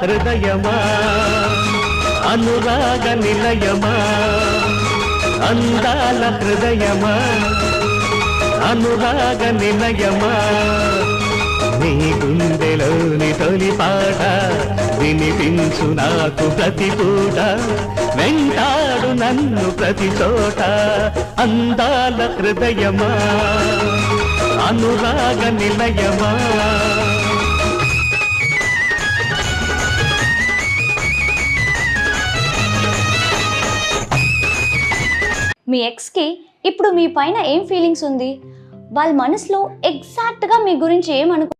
హృదయమా అనురాగ నిలయమా అందాల హృదయమా అనురాగ నిలయమా నీ గుండెలోని తొలి పాట వినిపించు నాకు ప్రతి పూట వెంటాడు నన్ను ప్రతి చోట అందాల హృదయమా అనురాగ నిలయమా. మీ ఎక్స్కి ఇప్పుడు మీ పైన ఏం ఫీలింగ్స్ ఉంది? వాళ్ళ మనసులో ఎగ్జాక్ట్గా మీ గురించి ఏమనుకుంటున్నారు?